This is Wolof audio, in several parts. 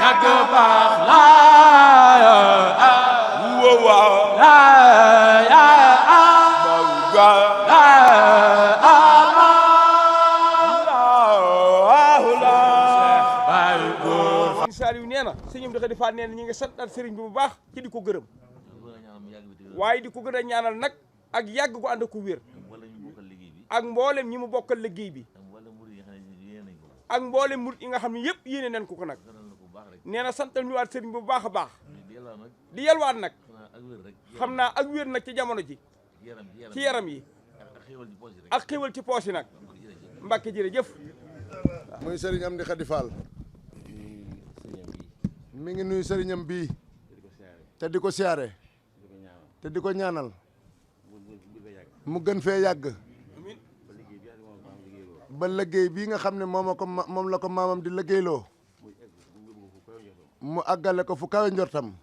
yàgg baax la Saliou nee na sëñam di Xadi Faal nee na ñi ngi santal sëriñ bi bu baax ci di ko gërëm waaye di ko gën a ñaanal nag ak yàgg ko ànd ak ku wér ak mboolem ñi mu bokkal liggéey bi ak mboolem murit yi nga xam ne yëpp yéene nañ ko nag nee na santal ñu waat sëriñ bi bu baax a baax di yelwaat nag xam naa ak wér nag ci jamono ji ci yaram yi ak xéwal ci poos yi nag Mbàkke jërëjëf. muy sëriñ Amdi Xadi Faal mi ngi nuyu sëriñam bii te di ko siyaare te di ko ñaanal mu gën fee yàgg ba liggéey bii nga xam ne moom la ko maamam di liggéeyloo mu àggale ko fu kawe njortam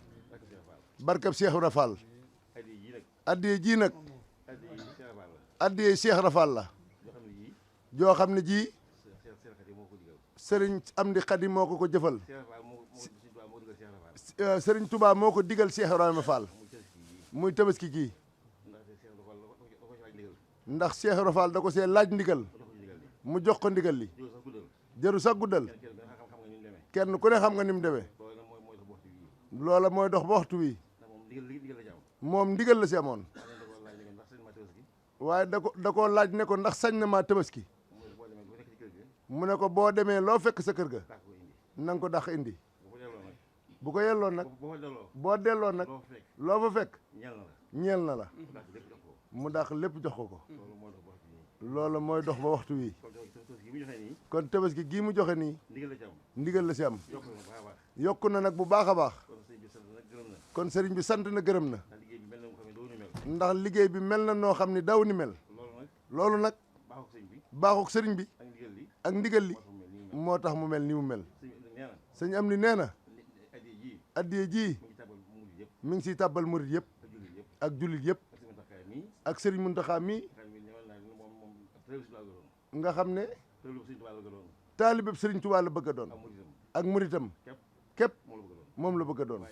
barkab Cheikh Ibra Fall addiye ji nag addiye Cheikh Ibra Fall la joo xam ne ji sëriñ Amdi Xadi moo ko jëfal sëriñ Touba moo ko digal Cheikh Ibrahima Fall muy tabaski gii ndax Cheikh Ibrahima Fall da ko see laaj ndigal mu jox ko ndigal li jëru sax guddal kenn ku ne xam nga ni mu demee loola mooy dox ba waxtu wi moom ndigal la si amoon waaye da koo laaj ne ko ndax sañ na maa tabaski mu ne ko boo demee loo fekk sa kër ga na nga ko dàq indi bu ko yelloo nag boo delloo nag loo fa fekk ñeel na la mu dàq lépp jox ko loolu mooy dox ba waxtu wi kon tabaski gii mu joxe nii ndigal la si am yokku na nag bu baax a baax kon sëriñ bi sant na gërëm na ndax liggéey bi mel na noo xam ne daw ni mel loolu nag baaxuk sëriñ bi ak ndigal li moo tax mu mel ni mu mel sëñ am ni nee na addiye ji mi ngi siy tàbbal murit yëpp ak jullit yëpp ak sëriñ Muntaxa mi nga xam ne taalibeb sëriñ Tuubaa la bëgg a doon ak muritam képp moom la bëgg a doon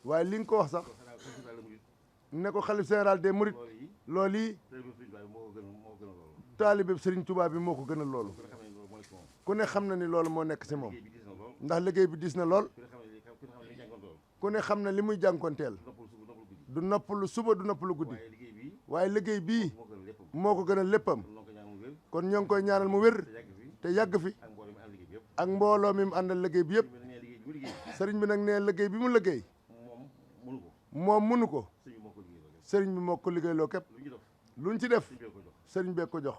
waaye li nga ko wax sax ne ko xalif général des murit loolu yi taalibeb sëriñ Tuubaa bi moo ko gënal loolu ku ne xam na ni loolu moo nekk si moom ndax liggéey bi diis na lool ku ne xam na li muy jànkonteel du noppalu suba du noppalu guddi waaye liggéey bii moo ko gënal léppam kon ñoo ngi koy ñaanal mu wér te yàgg fi ak mbooloo mi mu àndal liggéey bi yëpp sëriñ bi nag nee liggéey bi mu liggéey moom mënu ko sëriñ bi moo ko liggéeyloo képp luñ ci def sëriñ bee ko jox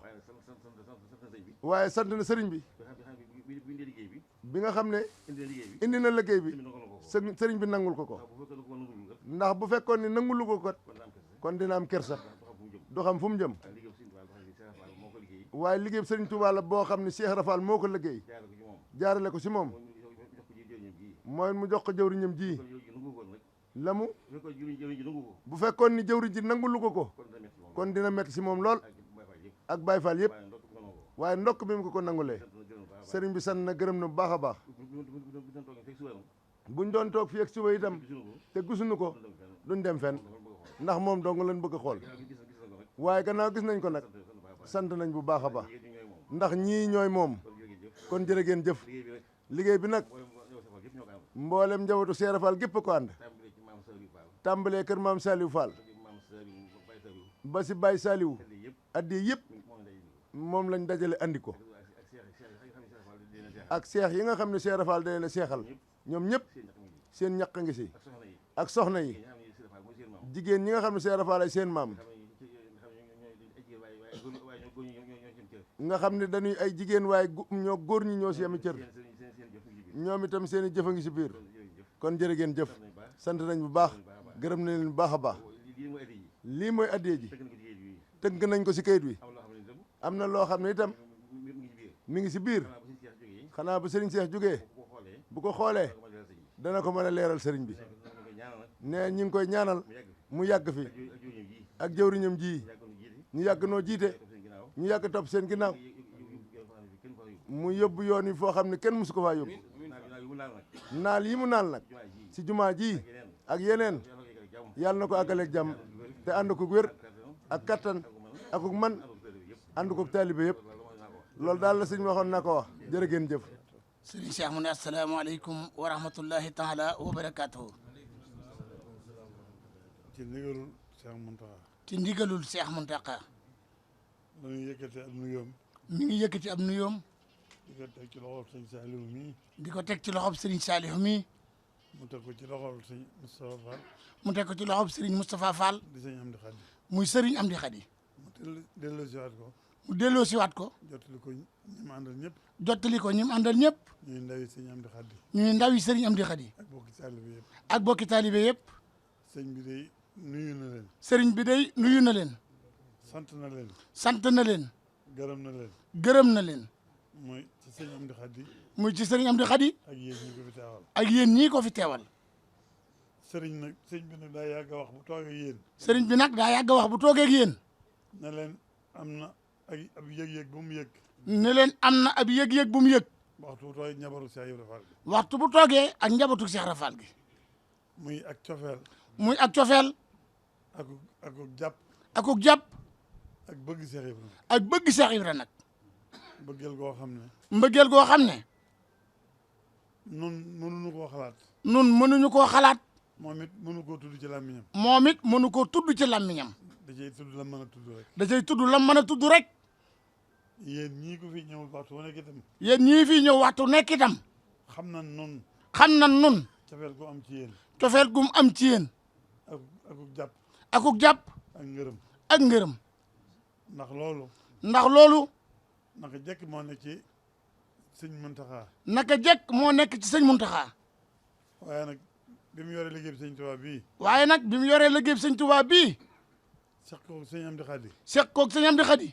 waaye sant na sëriñ bi bi nga xam ne indi na liggéey bi sëriñ bi nangul ko ndax bu fekkoon ni nangulu ko kat kon dina am kersa du xam fu mu jëm waaye liggéey sëriñ Touba la boo xam ne Cheikh Rafal moo ko liggéey jaarale ko si moom mooy mu jox ko jëwriñam ji la mu bu fekkoon ni jëwriñ ji nangulu ko kon dina metti si moom lool ak Baye Fall yëpp waaye ndokk bi mu ko nangulee sëriñ bi sant na gërëm na bu baax a baax buñ doon toog fii ak suba itam te gisuñu ko duñ dem fenn ndax moom dong lañ bëgg a xool waaye gannaaw gis nañ ko nag sant nañ bu baax a baax ndax ñii ñooy moom kon jërë ngeen jëf liggéey bi nag mboolem njabootu Cheikh Fall gépp ko ànd tàmbalee kër maam Saliou Fall ba si Baye Saliou addi yëpp moom lañ dajale andi ko ak seex yi nga xam ne Cheikh Fall day la seexal ñoom ñëpp seen ñaq ngi si ak soxna yi jigéen ñi nga xam ne Cheikh Fall ay seen maam nga xam ne dañuy ay jigéen waaye ñoo góor ñi ñoo si ami cër ñoom itam seen i jëf a ngi si biir kon jërë ngeen jëf sant nañ bu baax gërëm nañ leen bu baax a baax lii mooy addee ji tënk nañ ko si kayit wi am na loo xam ne itam mi ngi si biir xanaa bu sëriñ Cheikh jógee bu ko xoolee dana ko mën a leeral sëriñ bi ne ñi ngi koy ñaanal mu yàgg fi ak jëwriñam ji ñu yàgg noo jiite ñu yàgg topp seen ginnaaw mu yóbbu yoon yi foo xam ne kenn musu ko faa yóbbu naal yi mu naal nag si jumaa ji ak yeneen yàlla na ko àggaleeg jàmm te ànd ko wér ak kattan ak man ànd ko taalibe yëpp loolu daal la sëñ waxoon na ko wax jërë ngeen jëf. sëriñ Cheikh mu ne asalaamaaleykum wa rahmatullahi taala wa barakaatuhu. ci ndigalul Cheikh Mountakha. ci ndigalul Cheikh Mountakha. mu ngi yëkkati ab nuyoom. mi ngi yëkkati ab nuyoom. di ko teg ci loxob sëñ Saliou mii. di ko teg ci loxob sëriñ Saliou mii. mu teg ko ci loxob sëñ Moustapha Fall. mu teg ko ci loxob sëriñ Moustapha Fall. di sëñ Amdi Khady. muy sëriñ Amdi Khady. mu delloosiwaat ko. mu delloosiwaat ko. jottali ko ñi mu àndal ñëpp. jottali ko ñi mu àndal ñëpp. ñuy ndawi sëñ Amdi Khady. ñuy ndawi sëriñ Amdi Khady. ak bokki taalibe yëpp. ak bokki taalibe yëpp. sëñ bi day nuyu na leen. sëriñ bi day nuyu na leen. sant na leen. sant na leen. gërëm na leen. gërëm na leen. mooy ci sëñ Amdi Khady. muy ci sëriñ Amdi Khady. ak yéen ñi ko fi teewal. ak yéen ñii ko fi teewal. sëriñ bi nag daa yàgg a wax bu toogee ak yéen. sëriñ bi nag daa yàgg a wax bu toogee ak yéen. ne leen am na ab yëg-yëg bu mu yëg. ne leen am na ab yëg-yëg bu mu yëg. waxtu bu toogee njabaru Cheikh Ibra Fall gi. waxtu bu toogee ak njabootu Cheikh Ibra Fall gi. muy ak cofeel. muy ak cofeel. akuk jàpp. akuk jàpp. ak bëgg Cheikh Ibra. ak bëgg Cheikh Ibra nag. mbëggeel goo xam ne. mbëggeel goo xam ne. nun mënuñu koo xalaat. nun mënuñu koo xalaat. moom it mënu koo tudd ci làmmiñam. moom it mënu koo tudd ci làmmiñam. da cay tudd la mën a tudd rek. da cay tudd la mën a tudd rek. yéen ñii ko fi ñëw waxtu wu nekk itam. yéen ñii fii ñëw waxtu nekk itam. xam na nun. xam na nun. cofeel gu am ci yéen. cofeel gum am ci yéen. akuk jàpp. akuk jàpp. ak ngërëm. ak ngërëm. ndax loolu. ndax loolu. naka jekk moo nekk ci sëñ Muntaxa. naka jekk moo nekk ci sëñ Muntaxa. waaye nag bi mu yoree liggéey bi sëñ Tuubaa bii. waaye nag bi mu yoree liggéey bi sëñ Tuubaa bii. seq koog sëñ Amdi Khady. seq koog sëñ Amdi Khady.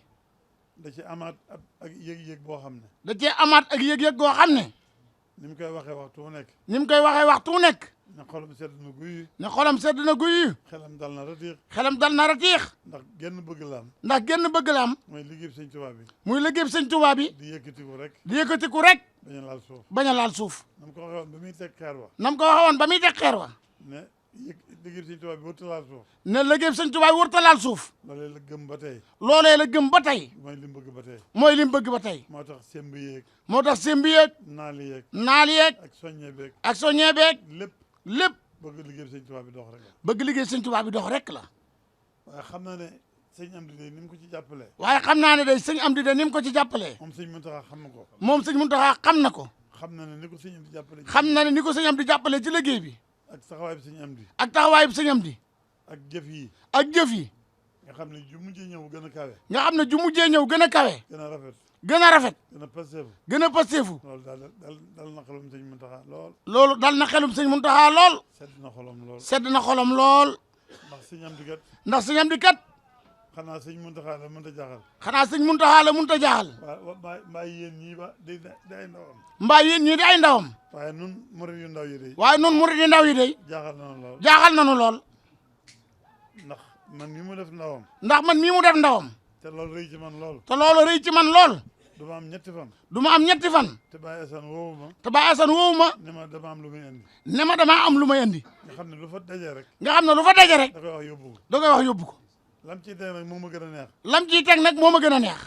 da ci amaat ak yëg-yëg boo xam ne. da cee amaat ak yëg-yëg goo xam ne. ni mu koy waxee waxtu wu nekk. ni mu koy waxee waxtu wu nekk. ne xolam sedd na guy. ne xolam sedd na guy. xelam dal na ratiix. xelam dal na ratiix. ndax genn bëgg la am. ndax genn bëgg la am. mooy liggéey bi sëñ Tuubaa bi. muy liggéey bi sëñ Tuubaa bi. di yëkkatiku rek. di yëkkatiku rek. bañ a laal suuf. bañ a laal suuf. nam ko waxee woon ba muy teg xeer wa. nam ko waxee woon ba muy teg xeer wa. ne liggéey bi sëñ Tuubaa bi wërta laal suuf. ne liggéey bi sëñ Tuubaa bi wërta laal suuf. loolee la gëm ba tey. loolee la gëm ba tey. mooy li mu bëgg ba tey. mooy li mu bëgg ba tey. moo tax semb yeeg. moo tax sembi yeeg. naali yeeg. naal yeeg. ak soññe beeg. ak soññee beeg. lépp. lépp. bëgg liggéey bi sëñ Tuubaa bi dox rek la. bëgg liggéey sëñ Tuubaa bi dox rek la. waaye xam na ne sëñ Amdi de ni mu ko ci jàppalee. waaye xam naa ne day sëñ Amdi de ni mu ko ci jàppalee. moom sëñ Muntaxa xam na ko. moom sëñ Muntaxa xam na ko. xam na ne ni ko sëñ Amdi jàppalee. xam na ne ni ko sëñ Amdi jàppalee ci liggéey bi. ak taxawaay bi sëñ Amdi. ak taxawaay bi sëñ Amdi. ak jëf yi. ak jëf yi. nga xam ne ju mujjee ñëw gën a kawe. nga xam ne ju mujjee ñëw gën a kawe. gën a rafet. gën a rafet. gën a pasteefu. gën a pasteefu. loolu dal na xelum sëñ Muntaxa lool. loolu dal na xelum sëñ Muntaxa lool. sedd na xolam lool. sedd na xolam lool. ndax sëñ Amdi kat. ndax sëñ Amdi kat. xanaa sëñ Muntaxa la mënta jaaxal. xanaa sëñ Muntaxa la mënta jaaxal. waaw mbaa yéen ñii ba di ay ndawam. mbaa yéen ñii di ay ndawam. waaye nun murid yu ndaw yi de. waaye nun murid yu ndaw yi de. jaaxal na lool. jaaxal nañu lool. ndax man mii mu def ndawam. ndax man mii mu def ndawam. te loolu rëy ci man lool. te loolu rëy ci man lool. du ma am ñetti fan. du ma am ñetti fan. te Baye Assane woowu ma. te Baye Assane woowu ma. ne ma dama am lu muy indi. ne ma damaa am lu may indi. nga xam ne lu fa daje rek. nga xam ne lu fa daje rek. da koy wax yóbbu ko. da koy wax yóbbu ko. lam ciy teg nag moo ma gën a neex. lam ciy teg nag moo ma gën a neex.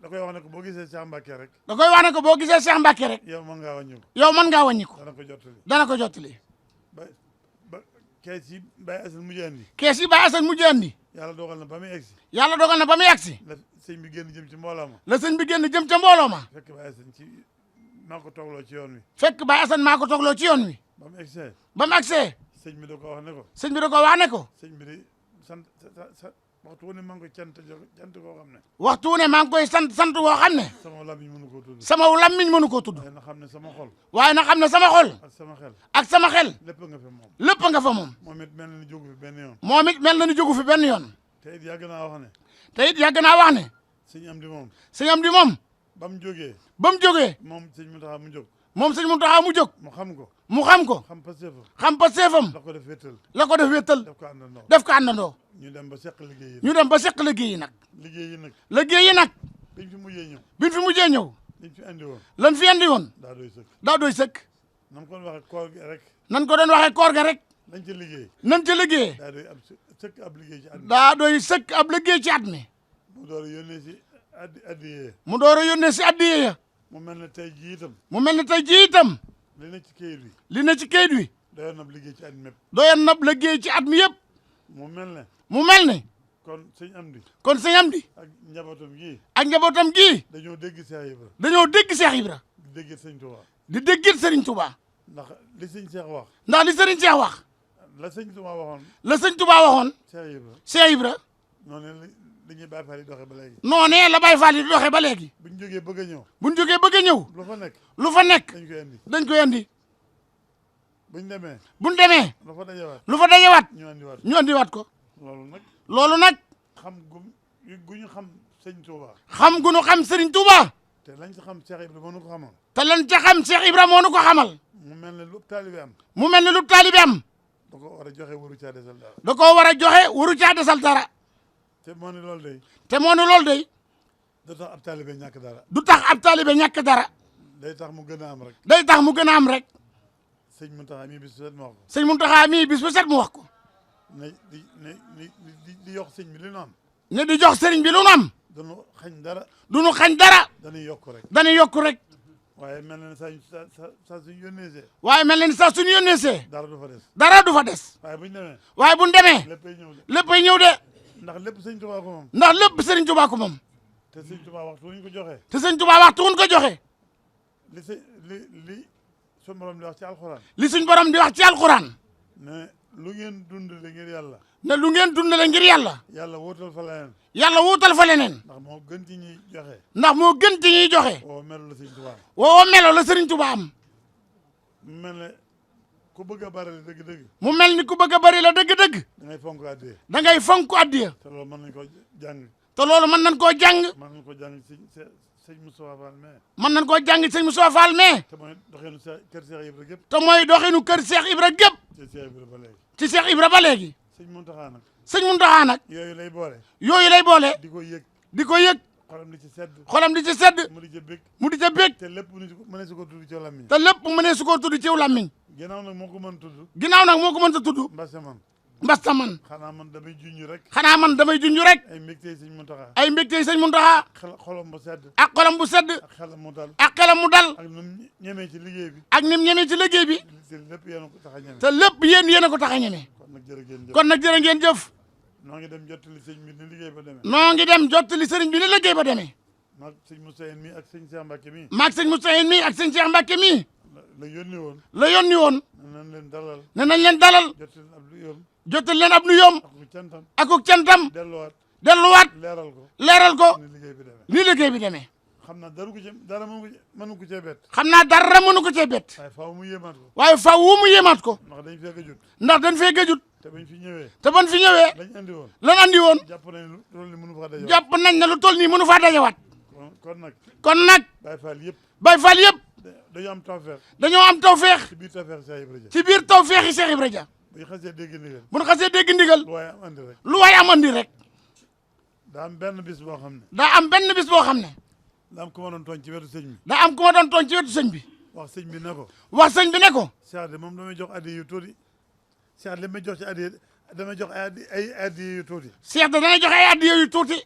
da koy wax ne ko boo gisee Cheikh Mbacke rek. da koy wax ne ko boo gisee Cheikh Mbacke rek. yow mën ngaa wàññi ko. yow mën ngaa wàññi ko. dana ko jottali. dana ko jottali. ba kees yi Baye Assane mujj andi. kees yi Baye Assane mujj andi. yàlla dogal na ba muy egsi. yàlla dogal na ba muy egsi. la sëñ bi génn jëm ci mbooloo ma. la sëñ bi génn jëm ca mbooloo ma. fekk Baye Assane maa ko toogloo ci yoon wi. fekk Baye Assane maa ko toogloo ci yoon wi. ba mu egsee. ba mu egsee. sëñ bi da ko wax ne ko. sëñ bi da ko wax ne ko. sëñ bi de sant waxtu wu ne maa ngi koy cant koo xam ne. waxtu wu ne maa ngi koy sant woo xam ne. sama làmmiñ mënu koo tudd. sama làmmiñ mënu koo tudd. waaye na xam ne sama xol. waaye na xam ne sama xol. ak sama xel. ak sama xel. lépp nga fa moom. lépp nga fa moom. moom it mel na ni jógu fi benn yoon. moom it mel na ni jógu fi benn yoon. te it yàgg naa wax ne. te it yàgg naa wax ne. sëñ Amdi moom. sëñ Amdi moom. ba mu jógee. ba mu jógee. moom sëñ Muntaxa mu jóg. moom sëñ Muntaxa mu jóg. mu xam ko. mu xam ko. xam pasteefam. xam pasteefam. la ko def wéttal. la ko def wéttal. def ko àndandoo. def ko àndandoo. ñu dem ba seq liggéey yi. ñu dem ba seq liggéey yi nag. liggéey yi nag. liggéey yi nag. biñ fi mujjee ñëw. biñ fi mujjee ñëw. liñ fi andi woon lan fi andi woon daa doy sëkk daa doy sëkk nam ko waxee koor gi rek nan ko doon waxee koor ga rek lañ ci liggéey nan ca liggéey daa doy ab sëkk ab liggéey ci at mi daa doy sëkk ab liggéey ci at mi mu door a yónnee si addiyee mu door a yónnee si addiye ya mu mel ne tey jii itam mu mel ne tey jii itam li ne ci kayit bi li ne ci kayit wi doyoon na ab liggéey ci at mi mépp doyoon na liggéey ci at mi yëpp mu mel ne mu mel ne kon sëñ Amdi kon sëñ Amdi ak njabootam gii ak njabootam gii dañoo dégg Cheikh Ibra dañoo dégg Cheikh Ibra di dégg sëñ Touba di déggit Serigne Touba ndax li sëñ Cheikh wax ndax li Serigne Cheikh wax la sëñ Touba waxoon la sëñ Touba waxoon Cheikh Ibra Cheikh Ibra noonu li ñuy Baay Faal yi doxee ba léegi noonee la Baye Fall yi di doxee ba léegi bu ñu jógee bëgg a ñëw buñ jógee bëgg a ñëw lu fa nekk lu fa nekk dañ koy andi dañ koy andi bu ñu demee buñ demee lu fa dajewaat lu fa dajewaat ñu andiwaat ñu andiwaat ko loolu nag loolu nag xam gu ñu xam sëñ Touba xam gu nu xam Serigne Touba te lañ ci xam Cheikh Ibra moo nu ko xamoon te lan ca xam Cheikh Ibra moo nu ko xamal mu mel ne lu taalibe am mu mel ne lu taalibe am da ko war a joxe waru caa desal dara da koo war a joxe waru caa desal dara te moo ne loolu day te moo ne loolu day da tax ab taalibe ñàkk dara du tax ab taalibe ñàkk dara day tax mu gën a am rek day tax mu gën a am rek sëñ Mountakha mii bis bu set ma wax ko sëñ Mountakha mii bis bu set mu wax ko ne di yokk sëñ bi li nu am ne di jox sëriñ bi lu nu am danu xañ dara du nu xañ dara dañuy yokk rek dañuy yokk rek waaye mel na ne saa suñu yónnee see waaye mel na ni sax suñu yónnee see dara du fa des dara du fa des waaye bu ñu demee waaye buñ demee léppay ñëw de léppay ñëw de ndax lépp sëñ Touba ko moom ndax lépp sëriñ Touba ko moom te sëñ Touba waxtu wu ñu ko joxee te sëñ Touba waxtu wuñ ko joxe li sëñ li suñu borom di wax ci alxuraan li suñ borom di wax ci alxuraan ne lu ngeen dundale ngir yàlla ne lu ngeen dundale ngir yàlla yàlla wóotal fa leneen yàlla wuutal fa leneen ndax moo gën ci ñuy joxe ndax moo gën ci ñuy joxe oo melu la sëñ Touba woo melo la sëriñ Touba am mu mel ne ku bëgg a barale dëgg-dëgg mu mel ni ku bëgg a bari la dëgg-dëgg da ngay fonk àddee da ngay fonk addiya te loolu mën nañ ko jàng te loolu mën nañ koo jàng mën nañ ko jàng sëñ Moustapha Fall mais mën nañ koo jàng sëñ Moussa Fall mais te mooy doxeenu kër Cheikh Ibra gépp te mooy doxinu kër Cheikh Ibra gépp ci Cheikh Ibra ba léegi ci Cheikh Ibra ba léegi sëñ Mountakha nag sëñ Mountakha nag yooyu lay boole yooyu lay boole di ko yëg di ko yëg xolam di ci sedd xolam di ci sedd mu di ca bég mu di ca bég te lépp mëne su ko tudd ci làmmiñ te lépp mënee su koo tudd ciw làmmiñ ginnaaw nag moo ko mën tudd ginnaaw nag moo ko mën sa tudd mbase man mbasta man xanaa man damay junj rek xanaa man damay junj rek ay mbégtey sëñ Mountakha ay mbégtey sëñ Mountakha xolam bu sedd ak xolam bu sedd ak xelam mu dal ak xelam mu dal ak nu mu ñemee ci liggéey bi ak nim ñemee ci liggéey bi te lépp yéen ko tax a ñeme te lépp yéen a ko tax a ñeme kon nag jërë ngeen jëf kon nag jërë ngeen jëf noo ngi dem jottali sëñ bi ni liggéey ba demee noo ngi dem jottali sëriñ bi ni liggéey ba demee maag sëñ Moussa mi ak sëñ Cheikh Mbacke mi maag sëñ Moussa mi ak sëñ Cheikh Mbacke mi la yónni woon la yónni woon nañ leen dalal ne nañ leen dalal jottali ab lu yoom jottali leen ab nuyoom ak ku cantam akuk cantam delluwaat delluwaat leeral ko leeral ko ni liggéey bi demee ni liggéey bi demee xam naa dara mënu ko cee bett xam naa dara mënu ko cee bett waaye faaw mu yéemaat ko waaye faw wu mu yéemaat ko ndax dañ fekk jut ndax dañ fee gëjut te bañ fi ñëwee te ban fi ñëwee lañ andi woon lan andi woon jàpp nañ loolu li mënu fa daje jàpp nañ ne lu toll nii mënu faa dajewaat kon nag kon nag Baye Fall yëpp Baye Fall yëpp dañoo am tawfeex dañoo am tawfeex ci biir tawfeex Cheikh Ibra Dia ci biir tawfeexi Cheikh Ibra Dia bu ñu xasee dégg ndigal bu ñu xasee dégg ndigal lu waaye am andi rek lu waay am andi rek daa am benn bis boo xam ne daa am benn bis boo xam ne daa am ku ma doon tooñ ci wetu sëñ bi daa am ku ma doon tooñ ci wetu sëñ bi wax sëñ bi ne ko wax sëñ bi ne ko Cheikh de moom damay jox addi yu tuuti Cheikh li may jox ci addi damay jox ay addi yu tuuti Cheikh da dana joxe ay addiya yu tuuti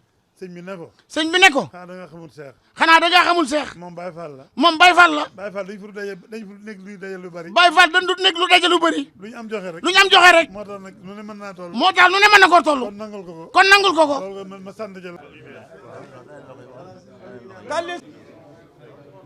sëñ bi ne ko sëñ bi ne ko xanaa da nga xamul Cheikh xanaa da ngaa xamul Cheikh moom Baye Fall la moom Baye Fall la Baye Fall dañ fu nekk luy daje lu bari Baye Fall dañ du nekk lu daje lu bëri lu ñu am joxe rek lu ñu am joxe rek moo tax nag nu ne mën naa toll moo tax lu ne mën na koo toll kon nangul ko ko kon nangul ko ko loolu ma sant jël tàlli